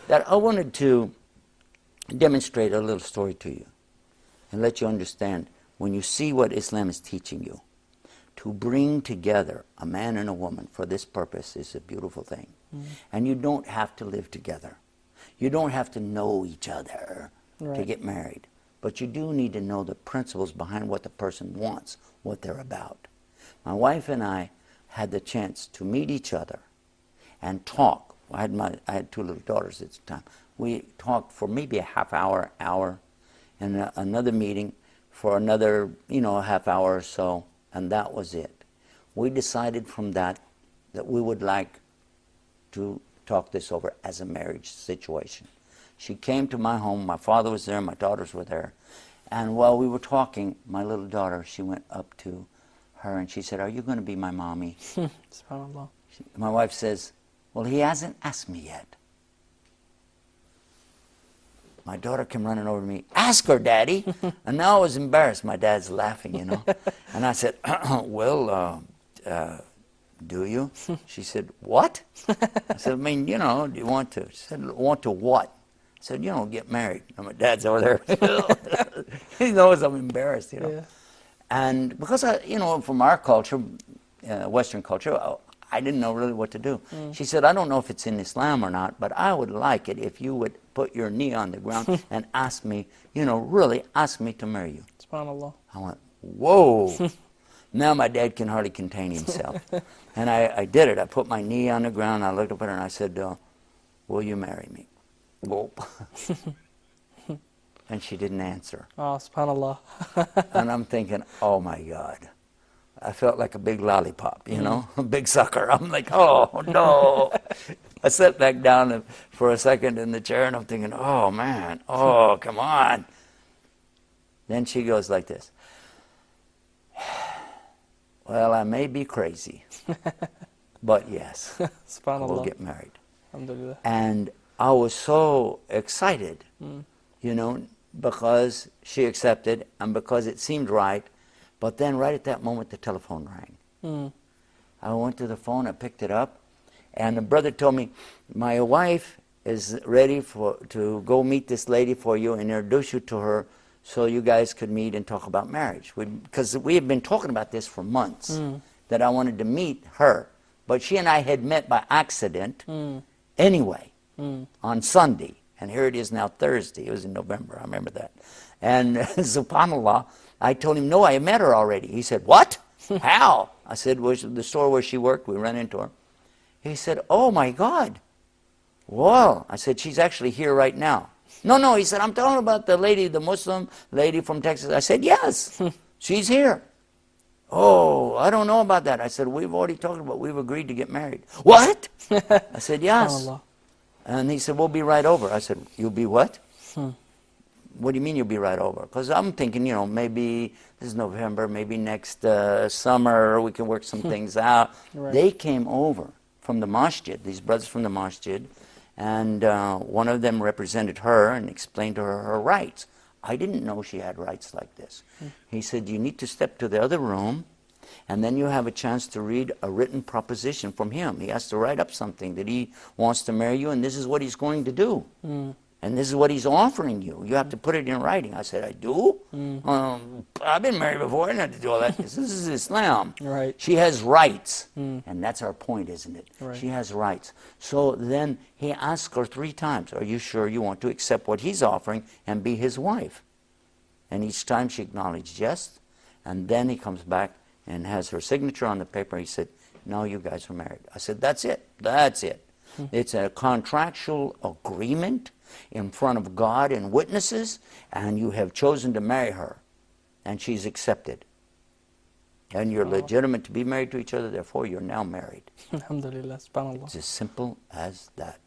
that I wanted to demonstrate a little story to you and let you understand when you see what Islam is teaching you. To bring together a man and a woman for this purpose is a beautiful thing. And you don't have to live together. You don't have to know each other to get married. But you do need to know the principles behind what the person wants, what they're about. My wife and I had the chance to meet each other and talk. I had two little daughters at the time. We talked for maybe a half hour, and another meeting for another, a half hour or so, and that was it. We decided from that we would like to talk this over as a marriage situation. She came to my home. My father was there. My daughters were there. And while we were talking, my little daughter, she went up to her and she said, "Are you going to be my mommy?" SubhanAllah. My wife says, "Well, he hasn't asked me yet." My daughter came running over to me, "Ask her, Daddy." And now I was embarrassed. My dad's laughing, And I said, "Well, do you?" She said, "What?" I said, "I mean, do you want to?" She said, "Want to what?" I said, "Get married." And my dad's over there. He knows I'm embarrassed, Yeah. And because, from our culture, Western culture, I didn't know really what to do. She said, "I don't know if it's in Islam or not, but I would like it if you would put your knee on the ground and ask me, really ask me to marry you." SubhanAllah. I went, whoa. Now my dad can hardly contain himself. And I did it. I put my knee on the ground. I looked up at her and I said, "Will you marry me?" Whoop. And she didn't answer. Oh, SubhanAllah. And I'm thinking, oh my God. I felt like a big lollipop, a big sucker. I'm like, oh no. I sat back down for a second in the chair and I'm thinking, oh man, oh come on. Then she goes like this. "Well, I may be crazy, but yes, SubhanAllah. we'll get married." Alhamdulillah. And I was so excited, because she accepted and because it seemed right. But then right at that moment, the telephone rang. I went to the phone, I picked it up, and the brother told me, "My wife is ready to go meet this lady for you and introduce you to her so you guys could meet and talk about marriage." Because we had been talking about this for months, that I wanted to meet her. But she and I had met by accident anyway on Sunday. And here it is now Thursday. It was in November, I remember that. And subhanAllah, I told him, "No, I met her already." He said, "What? How?" I said, "Was the store where she worked, we ran into her." He said, "Oh my God." "Well," I said, "she's actually here right now." No, he said, "I'm talking about the lady, the Muslim lady from Texas." I said, "Yes, she's here." "Oh, I don't know about that." I said, "We've already talked about, we've agreed to get married." "What?" I said, "Yes." SubhanAllah. And he said, "We'll be right over." I said, "You'll be what?" "What do you mean you'll be right over?" Because I'm thinking, maybe this is November, maybe next summer we can work some things out. Right. They came over from the masjid, these brothers from the masjid, and one of them represented her and explained to her her rights. I didn't know she had rights like this. He said, "You need to step to the other room, and then you have a chance to read a written proposition from him. He has to write up something that he wants to marry you, and this is what he's going to do. And this is what he's offering you. You have to put it in writing." I said, "I do? I've been married before. I didn't have to do all that." This is Islam. Right. She has rights. And that's our point, isn't it? Right. She has rights. So then he asked her 3 times, "Are you sure you want to accept what he's offering and be his wife?" And each time she acknowledged yes. And then he comes back and has her signature on the paper. He said, "Now you guys are married." I said, "That's it. That's it. It's a contractual agreement in front of God and witnesses, and you have chosen to marry her, and she's accepted. And you're legitimate to be married to each other, therefore you're now married." Alhamdulillah. SubhanAllah. It's as simple as that.